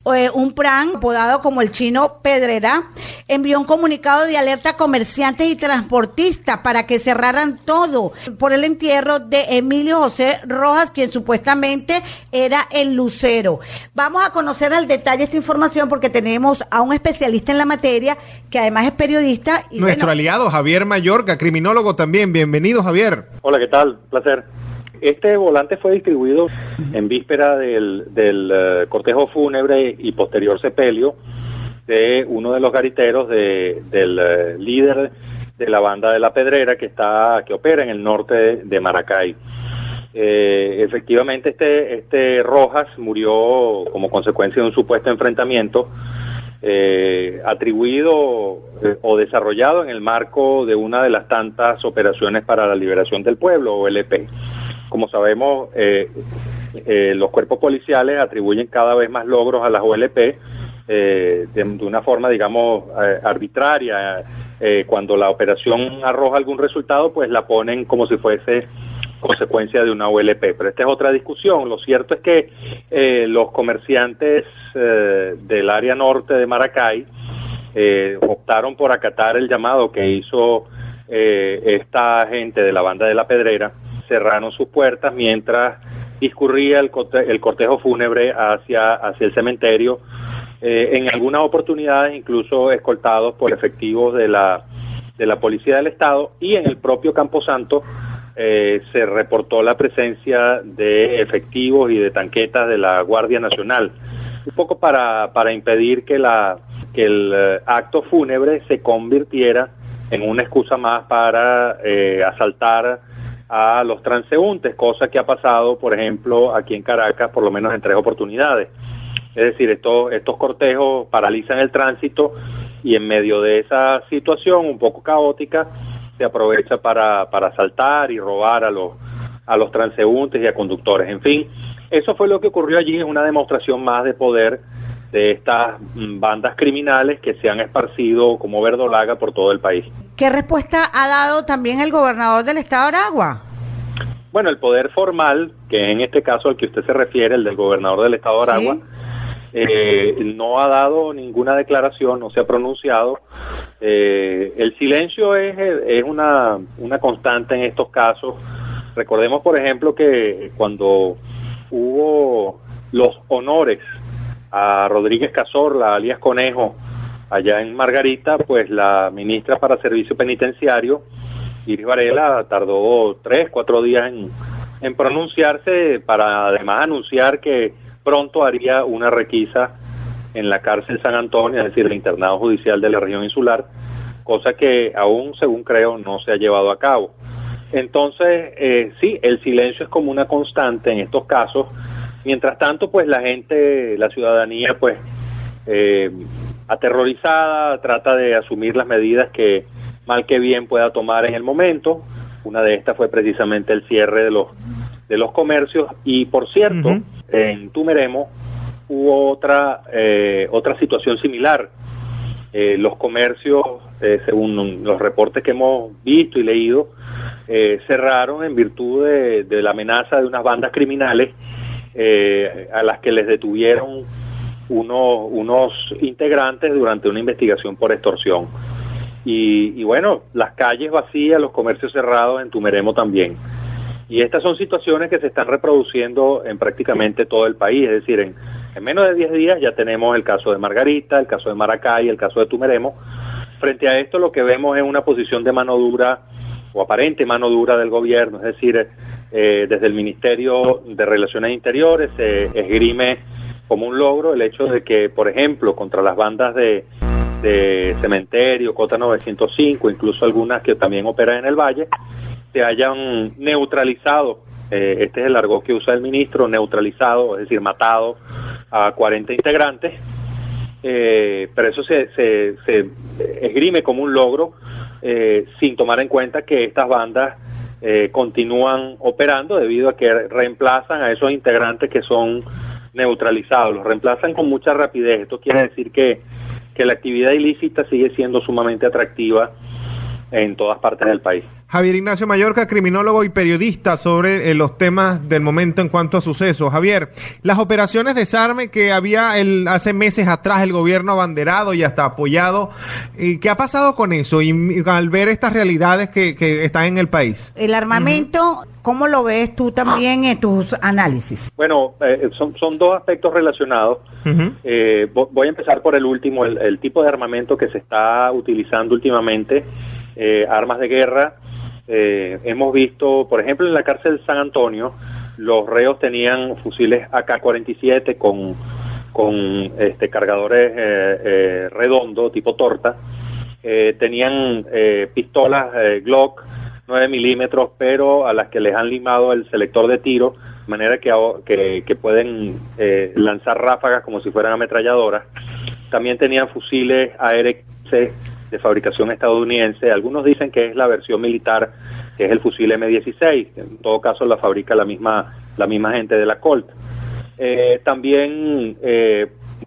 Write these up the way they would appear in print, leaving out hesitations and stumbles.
Un plan apodado como el Chino Pedrera envió un comunicado de alerta a comerciantes y transportistas para que cerraran todo por el entierro de Emilio José Rojas, quien supuestamente era el lucero. Vamos a conocer al detalle esta información porque tenemos a un especialista en la materia que además es periodista. Y nuestro aliado Javier Mayorga, criminólogo también. Bienvenido, Javier. Hola, ¿qué tal? Placer. Este volante fue distribuido en víspera del cortejo fúnebre y posterior sepelio de uno de los gariteros del líder de la banda de La Pedrera que opera en el norte de Maracay. Efectivamente, este Rojas murió como consecuencia de un supuesto enfrentamiento atribuido o desarrollado en el marco de una de las tantas operaciones para la liberación del pueblo, OLP. Como sabemos, los cuerpos policiales atribuyen cada vez más logros a las OLP de una forma, digamos, arbitraria. Cuando la operación arroja algún resultado, pues la ponen como si fuese consecuencia de una OLP. Pero esta es otra discusión. Lo cierto es que los comerciantes del área norte de Maracay optaron por acatar el llamado que hizo esta gente de la banda de La Pedrera. Cerraron sus puertas mientras discurría el cortejo fúnebre hacia el cementerio, en algunas oportunidades incluso escoltados por efectivos de la Policía del Estado, y en el propio Camposanto se reportó la presencia de efectivos y de tanquetas de la Guardia Nacional, un poco para impedir que el acto fúnebre se convirtiera en una excusa más para asaltar a los transeúntes, cosa que ha pasado, por ejemplo, aquí en Caracas, por lo menos en 3 oportunidades. Es decir, estos cortejos paralizan el tránsito y en medio de esa situación un poco caótica se aprovecha para asaltar y robar a los transeúntes y a conductores. En fin, eso fue lo que ocurrió allí, es una demostración más de poder de estas bandas criminales que se han esparcido como verdolaga por todo el país. ¿Qué respuesta ha dado también el gobernador del estado de Aragua? Bueno, el poder formal, que en este caso al que usted se refiere, el del gobernador del estado de Aragua, no ha dado ninguna declaración, no se ha pronunciado. El silencio es una constante en estos casos. Recordemos, por ejemplo, que cuando hubo los honores a Rodríguez Cazorla, alias Conejo, allá en Margarita, pues la ministra para Servicio Penitenciario, Iris Varela, tardó 3-4 días en pronunciarse, para además anunciar que pronto haría una requisa en la cárcel San Antonio, es decir, el internado judicial de la región insular, cosa que aún, según creo, no se ha llevado a cabo. Entonces, sí, el silencio es como una constante en estos casos. Mientras tanto, pues la gente, la ciudadanía, pues aterrorizada, trata de asumir las medidas que mal que bien pueda tomar en el momento. Una de estas fue precisamente el cierre de los comercios. Y por cierto, en Tumeremo hubo otra situación similar. Los comercios, según los reportes que hemos visto y leído, cerraron en virtud de la amenaza de unas bandas criminales a las que les detuvieron unos integrantes durante una investigación por extorsión. Y bueno, las calles vacías, los comercios cerrados en Tumeremo también. Y estas son situaciones que se están reproduciendo en prácticamente todo el país, es decir, en menos de 10 días ya tenemos el caso de Margarita, el caso de Maracay, el caso de Tumeremo. Frente a esto lo que vemos es una posición de mano dura o aparente mano dura del gobierno, es decir, desde el Ministerio de Relaciones Interiores se esgrime como un logro el hecho de que, por ejemplo, contra las bandas de Cementerio, Cota 905, incluso algunas que también operan en el Valle, se hayan neutralizado, este es el argot que usa el ministro, neutralizado, es decir, matado a 40 integrantes, pero eso se esgrime como un logro, sin tomar en cuenta que estas bandas continúan operando debido a que reemplazan a esos integrantes que son neutralizados, los reemplazan con mucha rapidez. Esto quiere decir que la actividad ilícita sigue siendo sumamente atractiva en todas partes del país. Javier Ignacio Mallorca, criminólogo y periodista sobre los temas del momento en cuanto a sucesos. Javier, las operaciones de desarme que había hace meses atrás el gobierno abanderado y hasta apoyado, ¿qué ha pasado con eso? Y al ver estas realidades que están en el país. El armamento, ¿cómo lo ves tú también en tus análisis? Bueno, son dos aspectos relacionados. Voy a empezar por el último, el tipo de armamento que se está utilizando últimamente, armas de guerra. Hemos visto, por ejemplo, en la cárcel de San Antonio, los reos tenían fusiles AK-47 con cargadores redondos, tipo torta. Tenían pistolas Glock 9 milímetros, pero a las que les han limado el selector de tiro, de manera que pueden lanzar ráfagas como si fueran ametralladoras. También tenían fusiles AR-15 de fabricación estadounidense. Algunos dicen que es la versión militar, que es el fusil M16. En todo caso la fabrica la misma gente de la Colt. También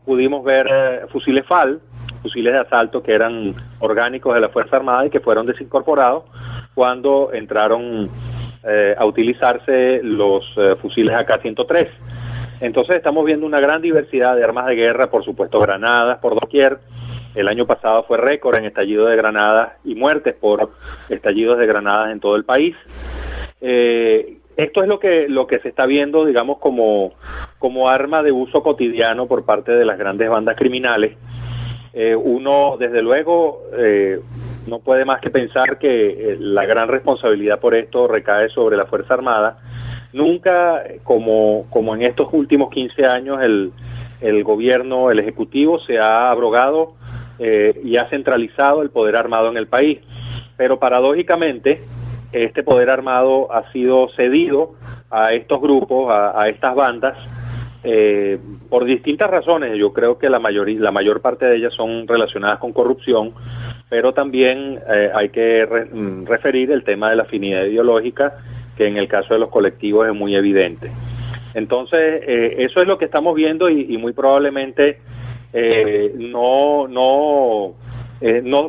pudimos ver fusiles FAL, fusiles de asalto que eran orgánicos de la Fuerza Armada y que fueron desincorporados cuando entraron a utilizarse los fusiles AK-103. Entonces estamos viendo una gran diversidad de armas de guerra, por supuesto granadas por doquier. El año pasado fue récord en estallido de granadas y muertes por estallidos de granadas en todo el país. Esto es lo que se está viendo, digamos, como arma de uso cotidiano por parte de las grandes bandas criminales. Uno, desde luego, no puede más que pensar que la gran responsabilidad por esto recae sobre la Fuerza Armada. Nunca, como en estos últimos 15 años, el gobierno, el Ejecutivo se ha abrogado y ha centralizado el poder armado en el país. Pero paradójicamente, este poder armado ha sido cedido a estos grupos, a estas bandas, por distintas razones. Yo creo que la mayor parte de ellas son relacionadas con corrupción, pero también hay que referir el tema de la afinidad ideológica, que en el caso de los colectivos es muy evidente. Entonces, eso es lo que estamos viendo y muy probablemente no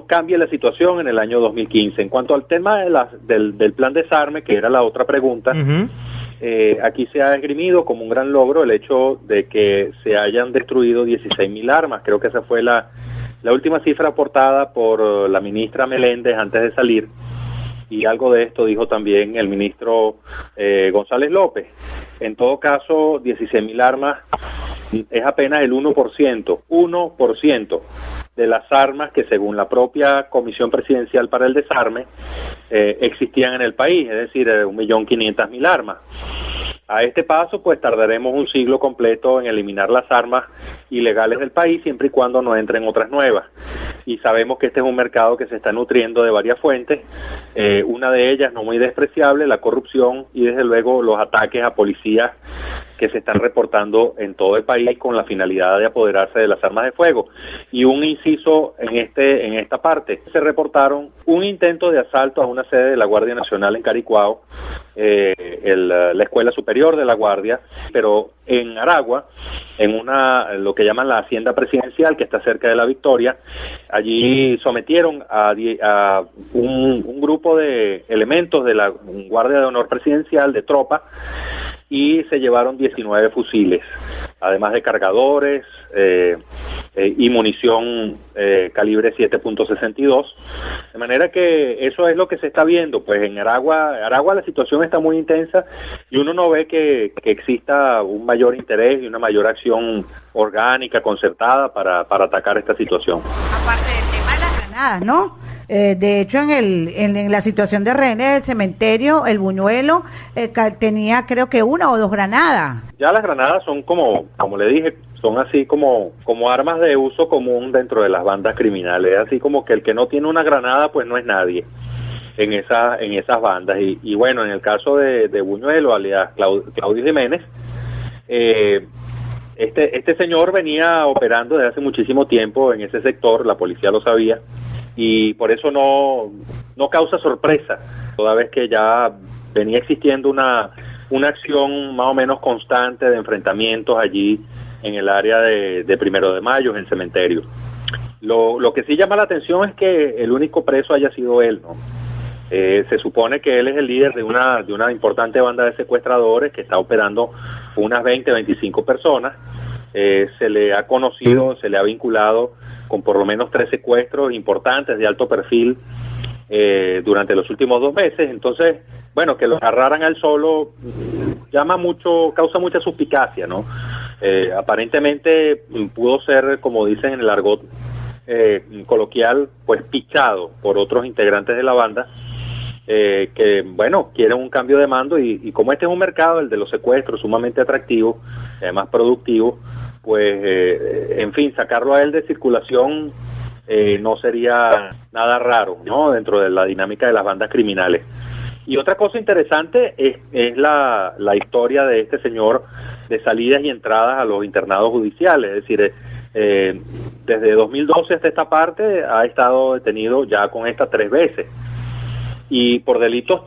cambie la situación en el año 2015. En cuanto al tema del plan desarme, que era la otra pregunta, aquí se ha esgrimido como un gran logro el hecho de que se hayan destruido 16.000 armas. Creo que esa fue la última cifra aportada por la ministra Meléndez antes de salir, y algo de esto dijo también el ministro González López. En todo caso, 16.000 armas es apenas el 1% de las armas que, según la propia Comisión Presidencial para el Desarme, existían en el país, es decir, 1.500.000 armas. A este paso, pues tardaremos un siglo completo en eliminar las armas ilegales del país, siempre y cuando no entren otras nuevas. Y sabemos que este es un mercado que se está nutriendo de varias fuentes, una de ellas no muy despreciable, la corrupción, y desde luego los ataques a policías que se están reportando en todo el país con la finalidad de apoderarse de las armas de fuego. Y un inciso en esta parte: se reportaron un intento de asalto a una sede de la Guardia Nacional en Caricuao, la Escuela Superior de la Guardia, pero en Aragua, en lo que llaman la Hacienda Presidencial, que está cerca de La Victoria. Allí sometieron a un grupo de elementos de la Guardia de Honor Presidencial, de tropa, y se llevaron 19 fusiles, además de cargadores y munición calibre 7.62, de manera que eso es lo que se está viendo. Pues en Aragua la situación está muy intensa y uno no ve que exista un mayor interés y una mayor acción orgánica, concertada para atacar esta situación. Aparte del tema de las granadas, ¿no? De hecho, en la situación de rehenes del cementerio, el Buñuelo tenía, creo que 1 o 2 granadas. Ya las granadas son como le dije, son así como armas de uso común dentro de las bandas criminales. Así como que el que no tiene una granada, pues no es nadie en esas bandas. Y bueno, en el caso de Buñuelo, alias Claudio Jiménez, este señor venía operando desde hace muchísimo tiempo en ese sector, la policía lo sabía, y por eso no causa sorpresa, toda vez que ya venía existiendo una acción más o menos constante de enfrentamientos allí en el área de 1 de Mayo, en el cementerio. Lo que sí llama la atención es que el único preso haya sido él, ¿no? Se supone que él es el líder de una importante banda de secuestradores que está operando unas 25 personas. Se le ha conocido, se le ha vinculado con por lo menos 3 secuestros importantes de alto perfil durante los últimos 2 meses. Entonces, bueno, que lo agarraran al solo causa mucha suspicacia, ¿no? Aparentemente pudo ser, como dicen en el argot coloquial, pues pichado por otros integrantes de la banda, que, bueno, quieren un cambio de mando y como este es un mercado, el de los secuestros, sumamente atractivo, además productivo, pues, en fin, sacarlo a él de circulación no sería nada raro, ¿no?, dentro de la dinámica de las bandas criminales. Y otra cosa interesante es la historia de este señor de salidas y entradas a los internados judiciales. Es decir, desde 2012 hasta esta parte ha estado detenido ya con estas 3 veces. Y por delitos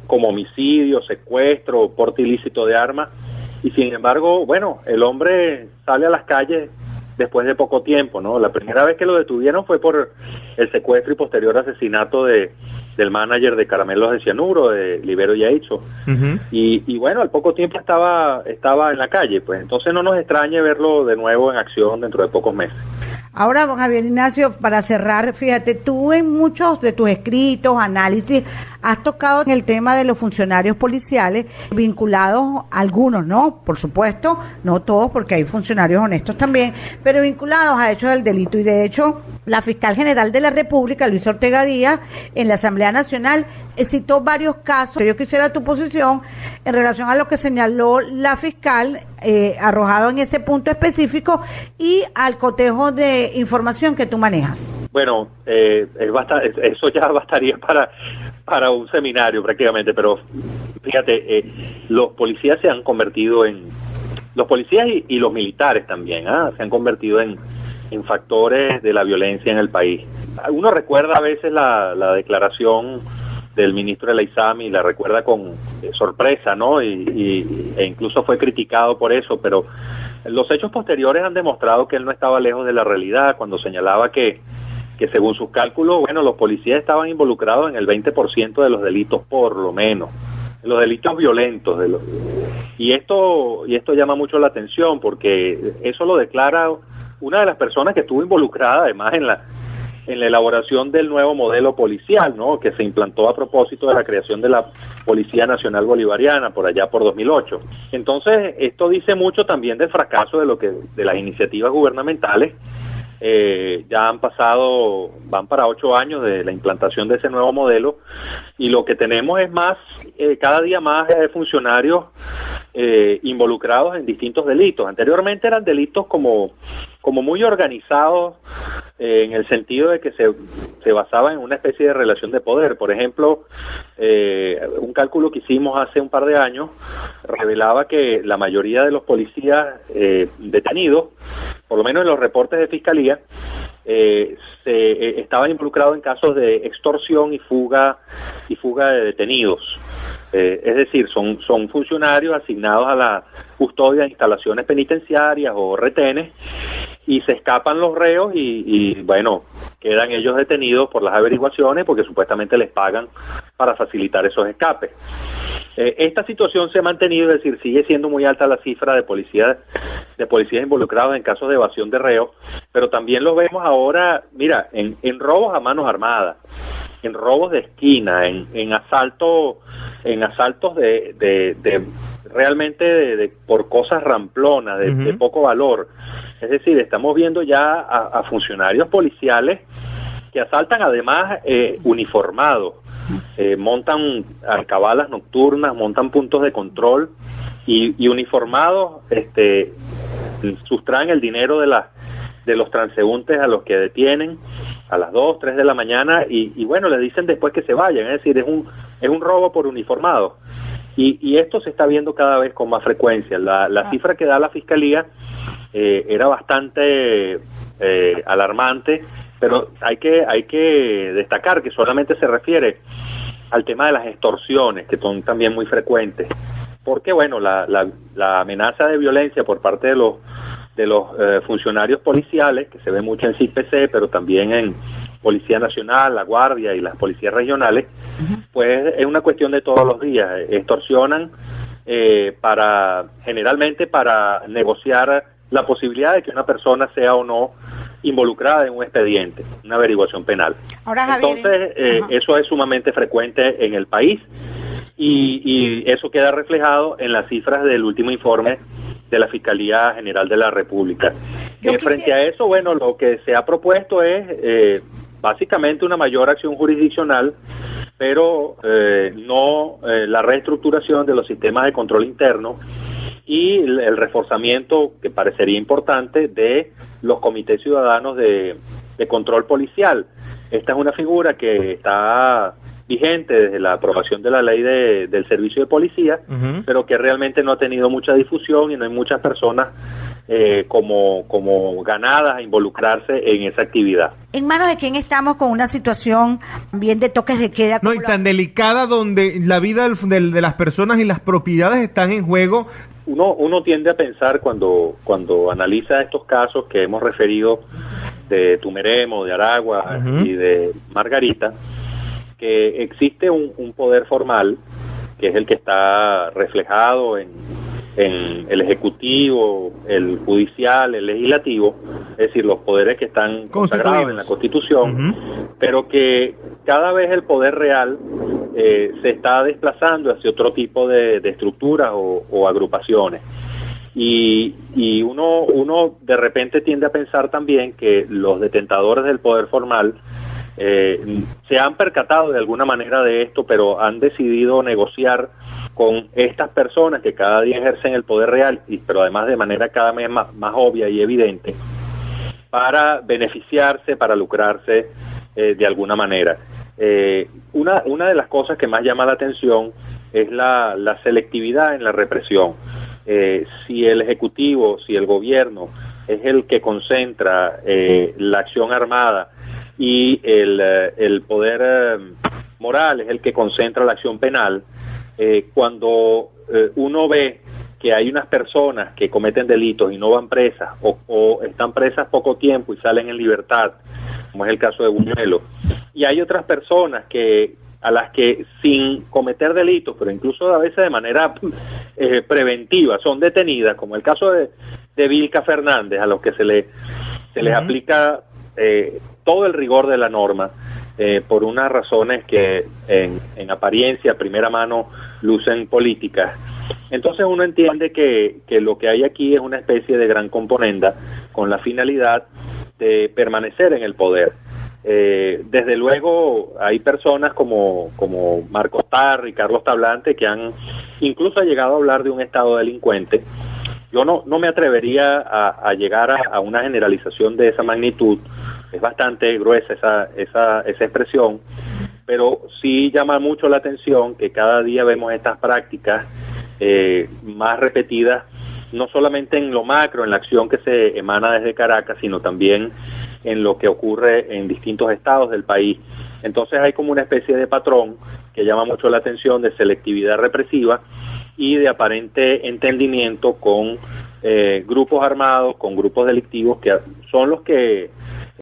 como homicidio, secuestro, porte ilícito de armas. Y sin embargo, bueno, el hombre sale a las calles después de poco tiempo, ¿no? La primera vez que lo detuvieron fue por el secuestro y posterior asesinato del manager de Caramelos de Cianuro, de Libero Yaicho. Uh-huh. Y bueno, al poco tiempo estaba en la calle, pues entonces no nos extrañe verlo de nuevo en acción dentro de pocos meses. Ahora, don Javier Ignacio, para cerrar, fíjate, tú en muchos de tus escritos, análisis, has tocado el tema de los funcionarios policiales vinculados, algunos, ¿no? Por supuesto, no todos, porque hay funcionarios honestos también, pero vinculados a hechos del delito. Y de hecho, la fiscal general de la República, Luis Ortega Díaz, en la Asamblea Nacional, citó varios casos. Yo quisiera tu posición en relación a lo que señaló la fiscal, arrojado en ese punto específico, y al cotejo de información que tú manejas. Bueno, eso ya bastaría para un seminario prácticamente, pero fíjate, los policías se han convertido los policías y los militares también, se han convertido en factores de la violencia en el país. Uno recuerda a veces la declaración del ministro de la ISAMI, la recuerda con sorpresa, ¿no? E incluso fue criticado por eso, pero los hechos posteriores han demostrado que él no estaba lejos de la realidad cuando señalaba que según sus cálculos, bueno, los policías estaban involucrados en el 20% de los delitos, por lo menos, los delitos violentos. Y esto llama mucho la atención porque eso lo declara una de las personas que estuvo involucrada además en la elaboración del nuevo modelo policial, ¿no?, que se implantó a propósito de la creación de la Policía Nacional Bolivariana por allá por 2008. Entonces, esto dice mucho también del fracaso de las iniciativas gubernamentales. Ya van para 8 años de la implantación de ese nuevo modelo y lo que tenemos es cada día más funcionarios involucrados en distintos delitos. Anteriormente eran delitos como muy organizados, en el sentido de que se basaban en una especie de relación de poder. Por ejemplo, un cálculo que hicimos hace un par de años revelaba que la mayoría de los policías detenidos, por lo menos en los reportes de fiscalía, estaban involucrados en casos de extorsión y fuga de detenidos. Es decir, son funcionarios asignados a la custodia de instalaciones penitenciarias o retenes y se escapan los reos y bueno, quedan ellos detenidos por las averiguaciones porque supuestamente les pagan para facilitar esos escapes. Esta situación se ha mantenido, es decir, sigue siendo muy alta la cifra de policías involucrados en casos de evasión de reos, pero también lo vemos ahora, mira, en robos a manos armadas, en robos de esquina, en asaltos de realmente por cosas ramplonas, de poco valor. Es decir, estamos viendo ya a funcionarios policiales que asaltan además uniformados, montan alcabalas nocturnas, montan puntos de control y uniformados sustraen el dinero de los transeúntes a los que detienen a las 2, 3 de la mañana y bueno, les dicen después que se vayan. Es decir, es un robo por uniformado y esto se está viendo cada vez con más frecuencia. La cifra que da la Fiscalía era bastante alarmante, pero hay que destacar que solamente se refiere al tema de las extorsiones, que son también muy frecuentes. porque bueno, la amenaza de violencia por parte de los funcionarios policiales, que se ve mucho en CIPC, pero también en Policía Nacional, la Guardia y las policías regionales, pues es una cuestión de todos los días. Extorsionan generalmente para negociar la posibilidad de que una persona sea o no involucrada en un expediente, una averiguación penal. Ahora, Javier, entonces, eso es sumamente frecuente en el país y eso queda reflejado en las cifras del último informe de la Fiscalía General de la República. Frente a eso, bueno, lo que se ha propuesto es básicamente una mayor acción jurisdiccional, pero no la reestructuración de los sistemas de control interno y el reforzamiento, que parecería importante, de los comités ciudadanos de control policial. Esta es una figura que está vigente desde la aprobación de la ley del servicio de policía, pero que realmente no ha tenido mucha difusión y no hay muchas personas como ganadas a involucrarse en esa actividad. ¿En manos de quién estamos con una situación bien de toques de queda? No, y tan delicada, donde la vida de las personas y las propiedades están en juego? Uno tiende a pensar cuando analiza estos casos que hemos referido de Tumeremo, de Aragua y de Margarita, que existe un poder formal, que es el que está reflejado en el Ejecutivo, el Judicial, el Legislativo, es decir, los poderes que están consagrados en la Constitución, pero que cada vez el poder real se está desplazando hacia otro tipo de estructuras o agrupaciones. Y uno de repente tiende a pensar también que los detentadores del poder formal se han percatado de alguna manera de esto, pero han decidido negociar con estas personas que cada día ejercen el poder real, pero además de manera cada vez más obvia y evidente, para beneficiarse, para lucrarse de alguna manera. Una de las cosas que más llama la atención es la selectividad en la represión. Si el Ejecutivo, si el gobierno es el que concentra la acción armada y el poder moral es el que concentra la acción penal, cuando uno ve que hay unas personas que cometen delitos y no van presas o están presas poco tiempo y salen en libertad, como es el caso de Buñuelo, y hay otras personas a las que sin cometer delitos, pero incluso a veces de manera preventiva, son detenidas, como el caso de Vilca Fernández, a los que se les aplica todo el rigor de la norma, por unas razones que en apariencia, a primera mano, lucen políticas. Entonces uno entiende que lo que hay aquí es una especie de gran componenda con la finalidad de permanecer en el poder. Desde luego hay personas como Marcos Tarri y Carlos Tablante que han incluso llegado a hablar de un estado delincuente. Yo no me atrevería a llegar a una generalización de esa magnitud. Es bastante gruesa esa expresión, pero sí llama mucho la atención que cada día vemos estas prácticas más repetidas, no solamente en lo macro, en la acción que se emana desde Caracas, sino también en lo que ocurre en distintos estados del país. Entonces hay como una especie de patrón que llama mucho la atención, de selectividad represiva y de aparente entendimiento con grupos armados, con grupos delictivos que son los que